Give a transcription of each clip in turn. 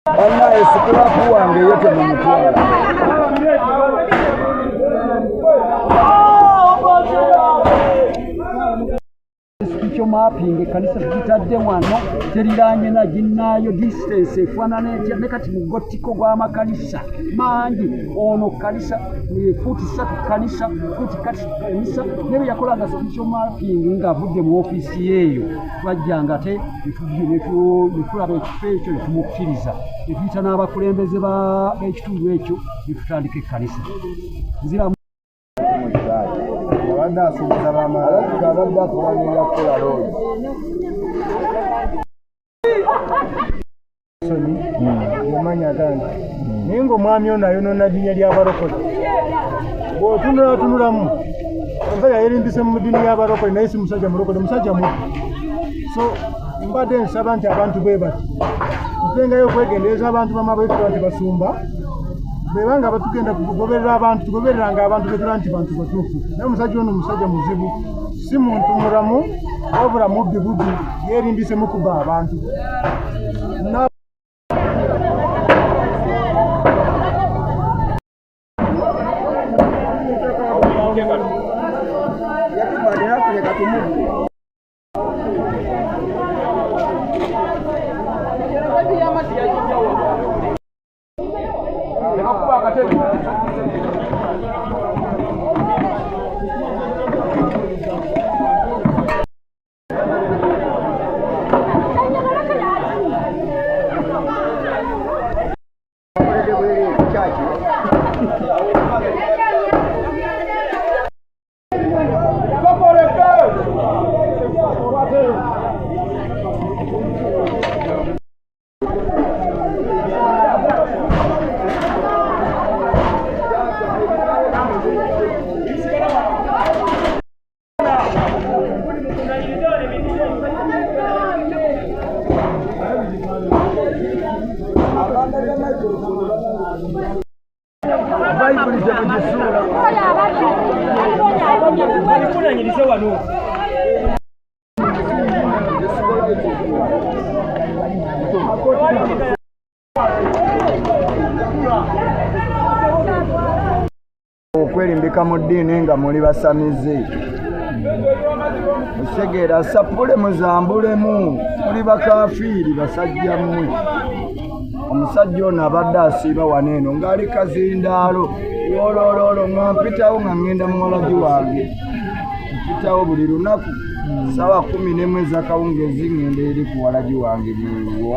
Ana esikula kuwange yote mumutwala. Sikyo mapping kanisa kitadde wano teriranye na ginnayo distance efaanana etya ne kati mugotiko gw'amakanisa mangi ono kanisa fuuti 3 kanisa fuuti kanisa nebe yakolanga sikyo mapping ng'avudde mu ofiisi yeeyo twajjanga ate netulaba ekifo ekyo netumukkiriza netuyita n'abakulembeze b'ekitundu ekyo netutandika ekkanisa nzira abadde asuubiza bamalaika abadde akulanira kukola loodi yamanya tanti naye ng'omwami ono ayonoona ddiini ly'abarokole bw'otunulatunulamu omusajja yerimbise mu ddiini y'abarokole naye si musajja mulokole musajja mubi so mbadde nsaba nti abantu bwe bati tutengayo okwegendereza abantu bamabeetula nti basumba bebanga batugenda kugoberera abantu tugobereranga abantu betula nti bantu batuufu naye omusajja ono musajja muzibu si muntu mulamu wabula mubbi bubbi yerimbise mukuba abantu okwerimbika mu ddiini nga muli basamize musegeera sapule muzambulemu muli bakafiiri basajja mmwe omusajja ono abadde asiiba wano eno ng'ali kazindaalo olololo ngampitawo nga ngenda muwalagi wange mpitawo buli lunaku sawa 11 ez'akawungezi ngenda eri ku walagi wange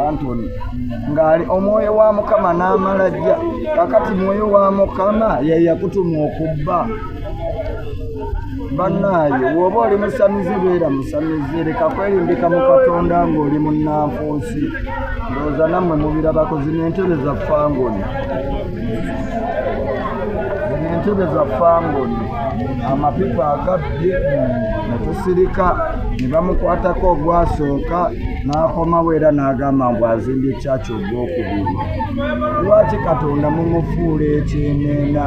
Antony ng'ali omwoyo wa Mukama n'amalajja kakati mwoyo wa Mukama ye yakutuma okubba bannaaye woba oli musamize beera musamize leka kwerimbika mu Katonda ng'oli munnanfuusi ndowooza nammwe mubirabako zino entebe za fangoni entebe za fangoni amapipa agabbye netusirika ne bamukwatako ogwasooka n'akomawo era n'agamba mbu azimbye kyaki ogwokubiri lwaki Katonda mumufuula ekyeneena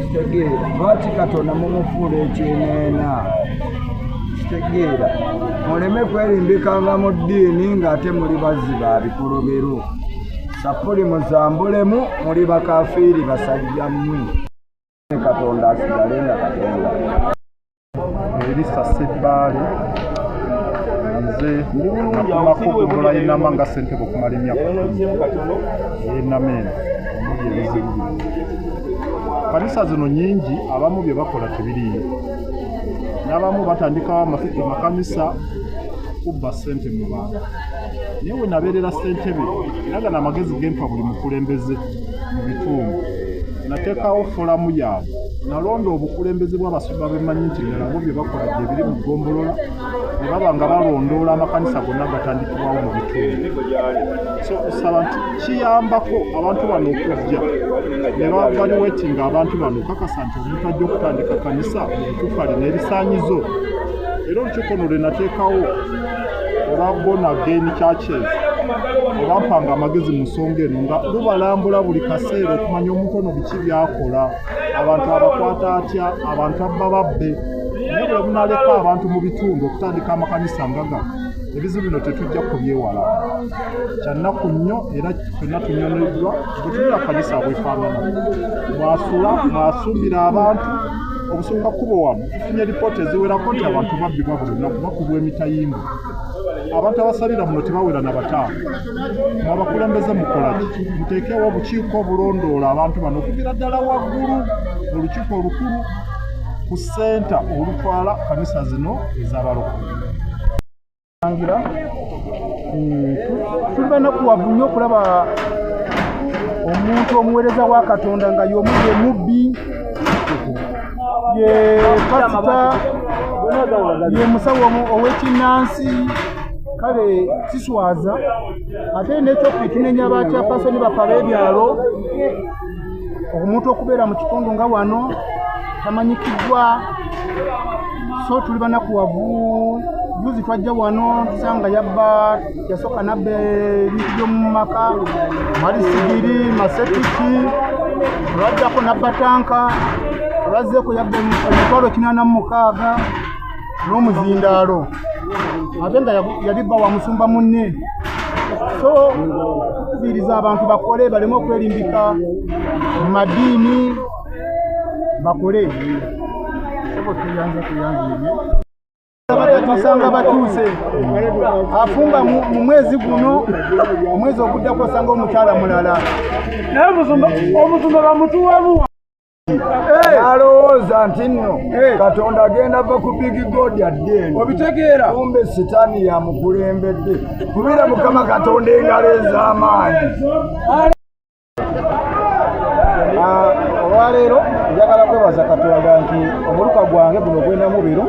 kitegeera lwaki Katonda mumufuula ekyeneena kitegeera muleme kwerimbikanga mu ddiini ng'ate muli bazzi ba bikolobero sapuli muzambulemu muli bakafiiri basajja mmwe Katonda asigale nga Katonda Elisa Sebbaale nze nakumako okugola yenama nga ssentebe okumala emyaka yenamene ebizibu kanisa zino nyingi abamu bye bakola tebiriyo n'abamu batandikawo amakanisa kubba ssente mu bantu naye we nabeerera ssentebe era gano amagezi gempa buli mukulembeze mu bitundu nateekawo folamu yaabwe nalonda obukulembeze bw'abasumba bemanyi nti nabo bye bakola gye biri mu ggombolola baba nga balondoola amakanisa gonna gatandikibwawo mu bitundu. So kusaba nti kiyambako abantu bano okujja ne bali wetinga abantu bano kakasa nti omuntu ajja okutandika kanisa omutuufu alina ebisaanyizo. Era olukiiko luno lwe nateekawo olwa born again churches olwampanga amagezi mu nsonga eno nga lubalambula buli kaseera okumanya omuntu ono biki byakola, abantu abakwata atya, abantu abba babbe. Naye bwe bunaleka abantu mu bitundu okutandika amakanisa nga gano, ebizibu bino tetujja kubyewala. Kyannaku nnyo era ffenna tunyonyolwa bwe tulira kanisa bwefaanana. Mwasula mwasuubira abantu obusooka kkubo wano tufunye lipoota eziwerako nti abantu babbibwa buli lunaku bakubwa emitayimbo. Abantu abasalira muno tebawera na bataano. Mwabakulembeze mukola ki? Muteekewo obukiiko obulondoola abantu bano okuviira ddala waggulu, olukiiko olukulu ku ssenta olutwala kanisa zino ez'abalokole. Tulina kuwavu nnyo okulaba omuntu omuweereza wa Katonda nga y'omu ye mubbi, ye pasita, ye musawo ow'ekinnansi. Kale kiswaza ate n'ekyokukinenya abakyapasoni baffe ab'ebyalo, omuntu okubeera mu kitundu nga wano tamanyikiddwa. So tuli banakuwavu. Juzi twajja wano tusanga yasooka nabba ebintu by'omu maka, mali sigiri, masepiki, olwajjako nabba tanka, olwazzeeko yabba emitwalo 86 n'omuzindaalo, ate nga yabibba wa musumba munne. So tukubiriza abantu bakole, baleme okwerimbika mu madiini, bakole. Sebo tuyanze basanga batuuse afumba mu mwezi guno, omwezi oguddako osanga omukyala mulala naye omusumba bamutuwamu. Alowooza nti nno Katonda agenda va ku Big God adde obitegeera, kumbe sitaani yamukulembedde. Kubira Mukama Katonda engalo ez'amaanyi. Olwaleero njagala kwebaza Katonda nti omuluka gwange guno gwenda mubiro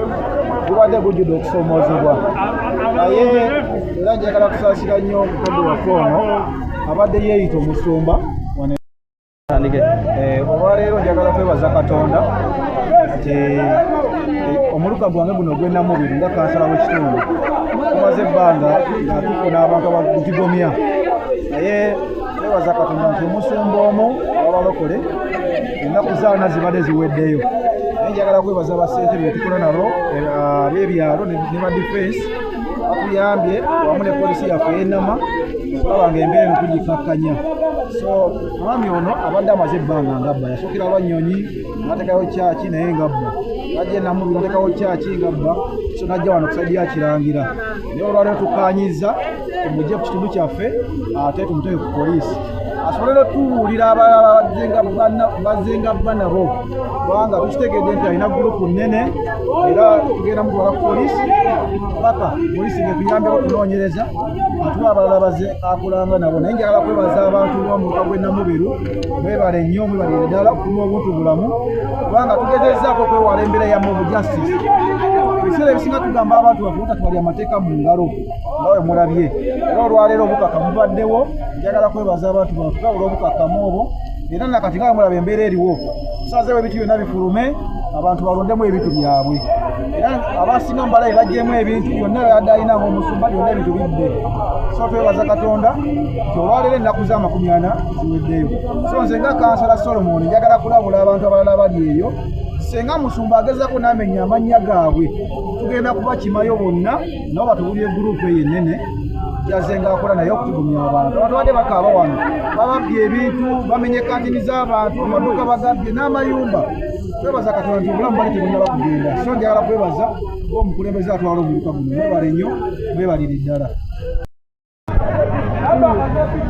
gubadde gujjudde okusomoozebwa, naye era njagala kusaasira nnyo omukozi waffe ono abadde yeeyita omusumba. Olwaleero njagala kwebaza Katonda nti omuluka gwange guno gwenda mubiri nga kansala w'ekitundu. Tumaze ebbanga nga tufuna abantu abagigomya, naye twebaza Katonda nti omusumba omu w'abalokole ennaku zaana zibadde ziweddeyo. Naye njagala kwebaza bassentebe be tukola nabo ab'ebyalo ne ba defense batuyambye wamu ne polisi yaffe y'ennama okulaba ng'embeera eno tugikakkanya. So mwami ono abadde amaze ebbanga ngabba, yasookera Lwanyonyi n'ateekayo kyaki naye ngabba, najja Namubiri n'ateekawo kyaki ngabba, so najja wano kusaidi ya Kirangira. Naye olwaleero tukkaanyizza tumugye ku kitundu kyaffe ate tumuteeke ku poliisi asobole otubuulira bazze ngabba nabo, kubanga tukitegedde nti alina gurupu nnene era tugenda mutwala ku poliisi paka poliisi ng'etuyambeko okunoonyereza atuba abalala bazze akulanga nabo. Naye njagala kwebaza abantu b'omuluka gw'e Namubiru, mwebale nnyo, mwebalire ddala okuma obuntu bulamu, kubanga tugezezzaako okwewala embeera ya mob justice. Ebiseera ebisinga tugamba abantu baffe butatwalya amateeka mu ngalo nga bwe mulabye, era olwaleero obukaka bubaddewo. Njagala kwebaza abantu baffe olw'obukakamu obwo, era nakati nga mulaba embeera eriwo, tusazeewo ebintu byonna bifulume, abantu balondemu ebintu byabwe, era abasinga mubalabe baggyemu ebintu byonna yadde alina ng'omusumba byonna ebintu bidde. So twebaza Katonda nti olwaleero ennaku za 40 ziweddeyo. So nze nga kansala Solomon njagala kulabula abantu abalala bali eyo, senga musumba agezaako n'amenya amannya gaabwe tugenda kubakimayo bonna nabo batubulye gurupu eyo ennene yazenga akola naye okutugumya abantu. Abantu badde bakaaba wano bababbye ebintu, bamenye kantini z'abantu, amaduuka bagabbye n'amayumba. Twebaza Katonda nti obulamu bali tebunnaba kugenda. So njagala kwebaza ng'omukulembeze atwala omuluka guno, mwebale nnyo, mwebalire ddala.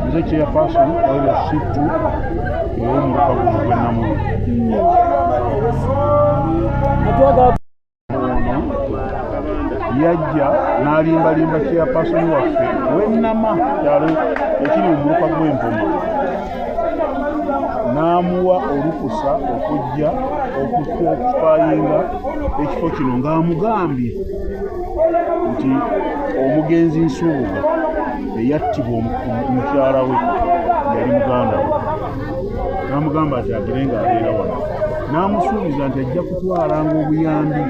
Nze chairperson wa C2 ey'omuluka guno gw'e Namubiru. Yajja n'alimbalimba chairperson waffe w'Ennama kyalo ekiri omuluka gw'Empoma, n'amuwa olukusa okujja okufayinga ekifo kino ng'amugambye nti omugenzi Nsubuga eyattibwa omukyala we yali muganda we, n'amugamba nti agire ng'abeera wano, n'amusuubiza nti ajja kutwalanga obuyambi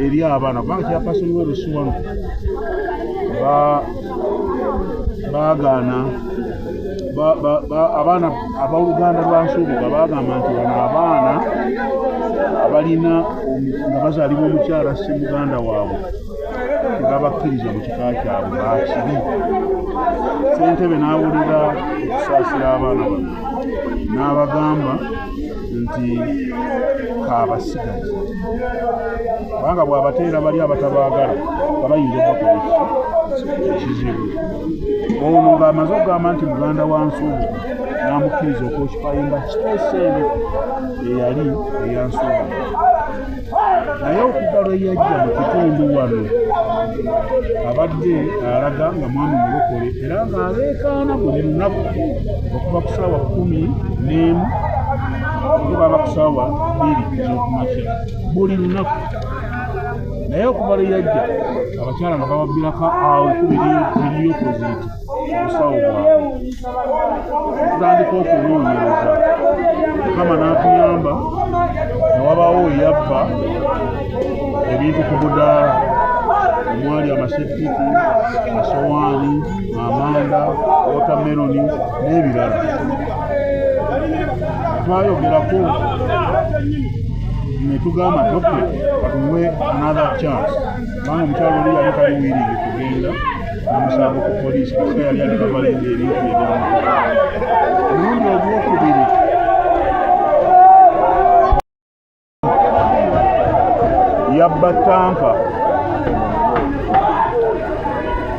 eri abaana kubanga kyapasoni we Lusuwano baagaana abaana ab'oluganda lwa Nsubuga baagamba nti bano abaana abalina nga bazaalibwa omukyala si muganda waabwe tebabakkiriza mu kika kyabwe bakibi. Ssentebe n'awulira okusaasira abaana bano n'abagamba nti kaabasigaze kubanga bw'abateera bali abatabaagala babayinza okubakola ekizibu. Ono ng'amaze okugamba nti muganda wa Nsubuga n'amukkiriza okwokifayinga kiteeseebi eyali eya Nsubuga. Naye okuggalo eyajja mu kitundu wano abadde alaga nga mwami mulokole era ng'aleekaana buli lunaku okuva ku ssaawa 11 okubaba ku ssaawa 2 ez'okumakya buli lunaku. Naye okuggalo eyajja abakyala nga bawabbirako awo ku biliyokoziti obusawo bwabwe tutandika okunoonyereza. Mukama n'atuyamba ne wabaawo eyabba ebintu ku budaala omwali amasepiki, amasowaani, amanda, wotameroni n'ebirala. Twayogerako ne tugamba dokita katumuwe another chance kubanga omukyalo oli yali taliwiirire kugenda namusanga ku poliisi kusa yali ali babalinda ebintu ebyamu. Omulundi ogwokubiri yabba ttanka.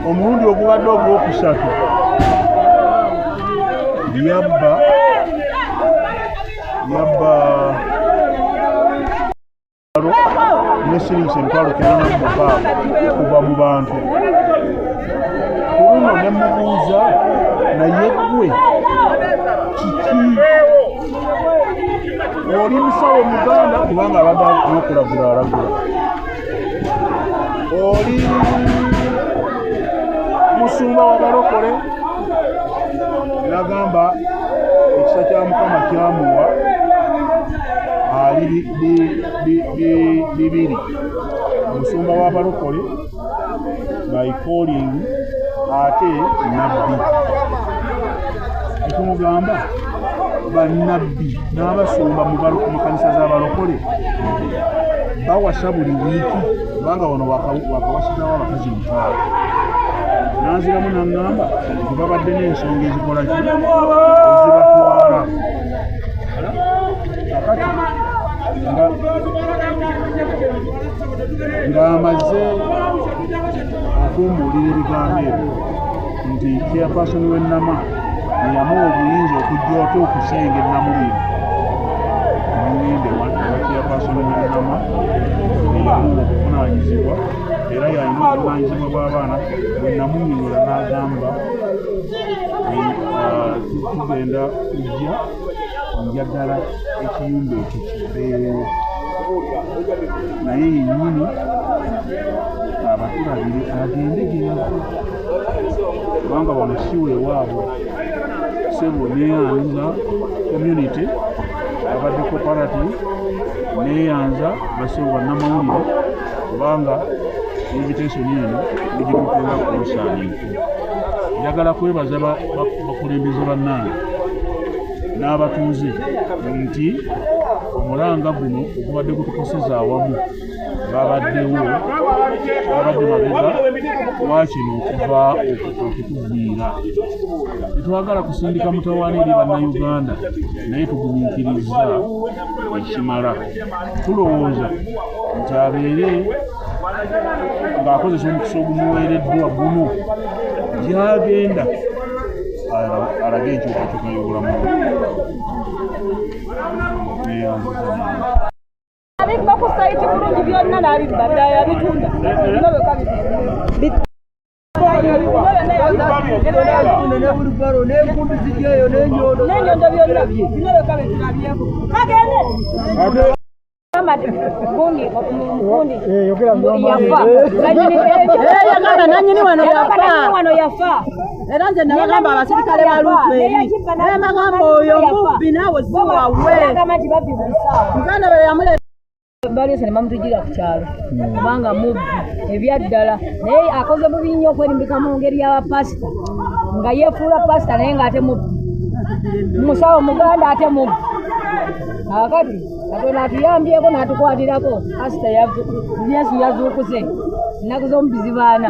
Omulundi ogubadde ogwokusatu yabba ne siringi emitwalo 96 kuva mu bantu. Ku luno ne mubuuza naye ggwe kiki oli musawo muganda kubanga abadde n'okulagula alagula, oli musumba w'abalokole n'agamba ekisa kya Mukama kyamuwa ali bibiri omusumba w'abalokole by calling ate nabbi. Etumugamba bannabbi n'abasumba mu kanisa z'abalokole bawasa buli wiiki kubanga wano wakawasizawo abakazi 5. Nanziramu n'aŋŋamba nti babadde n'ensonga ezikola ki ezibatwala kakati ng'amaze okumbuulira ebigambo ebyo nti chairperson w'Ennama eyamuwa obuyinza okujja ote okusenga Ennamuliro Mulinde wa chairperson w'Ennama eyamuwa obuvunaanyizibwa era yalina obuvunaanyizibwa bw'abaana bwe namunyonyola n'agamba tugenda kujja njagala ekiyumba ekyo kibeewo naye yennyini abatulabire agende gye yava kubanga wano si weewaabwe. Sebo neeyanza community abadde cooperative neeyanza basebo bannamawulire kubanga invitation eno egitukuula kunsaniiku. Njagala kwebaza bakulembeze bannange n'abatuuze nti omulanga guno ogubadde gutukoseza awamu babaddewo babadde mabega wakino okuva okutuviira. Tetwagala kusindika mutawaana eri bannayuganda naye tugumiikiriza ekimala. Tulowooza nti abeere ng'akozesa omukisa ogumuweereddwa guno gy'agenda alage enkyukakyuka y'obulamu. Abikuba ku sayiti bulungi byonna n'abikuba ddala yabitunda n'enyondo byonna bino beka bitulabyeko kagende kama gundi yogera yafa nanyini wano yafa era nze nabagamba abasirikale ba Lufeeri nabagamba oyo mubbi naawe si wawe muganda we yamule baliose ne bamutujira ku kyalo kubanga mubbi ebyaddala naye akoze bubi nnyo okwerimbika mu ngeri y'abapasita nga yeefuula pasita naye ng'ate mubbi musawo muganda ate mubbi akati Katonda atuyambyeko n'atukwatirako pasita Yesu yazuukuse ennaku z'omubbizi baana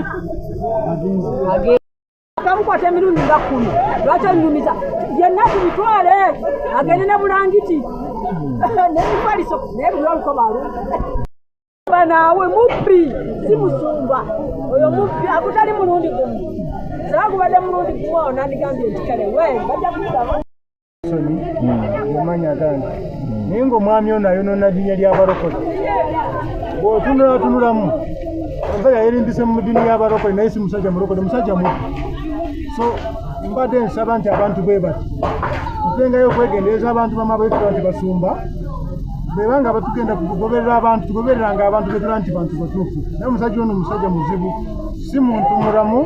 akamukwata emirundi nga 10 lwaki onnyumiza yenna tubitwale agende ne bulangiti n'emifaliso naye buli waliko balumba naawe mubbi si musumba oyo mubbi akutali mulundi gumu saakubadde mulundi gumu awo nandigambye nti kale we bajja kusaba yamanya gandi naye ng'omwami ono ayonoona ddiini ly'abarokole bw'otunulatunulamu omusajja yerimbise mu ddiini y'abarokole naye si musajja mulokole musajja mubbi so mbadde nsaba nti abantu bwe bati tutengayo okwegendereza abantu bamabeetula nti basumba bebanga batugenda kugoberera abantu tugobereranga abantu betula nti bantu batuufu naye omusajja ono musajja muzibu si muntu mulamu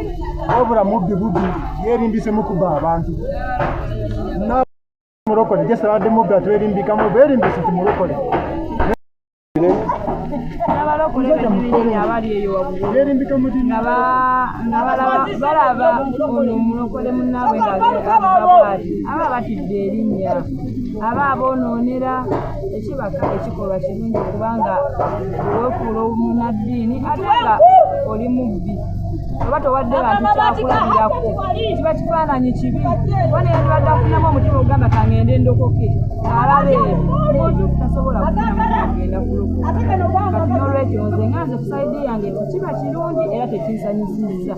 wabula mubbi bubbi yerimbise mukuba abantu mulokole gyesabadde mubbi atwerimbikamu beerimbise ti mulokole yerimbika mudini balaba ono mulokole munnaabwe ngaaati aba batidde erinnya aba abonoonera ekibaka ekikolwa kirungi kubanga weefuula omunaddiini ate nga oli mubbi oba towadde bantu kyakulabirako kiba kifaananyi kibi kubana yandibadde afunamu omutima ogamba kangende ndokoke alaba ebyo tasobola kufuna mutima kugenda kulokoka kati n'olwekyo nze nga nze ku sayidi yange kiba kirungi era tekinsanyusiza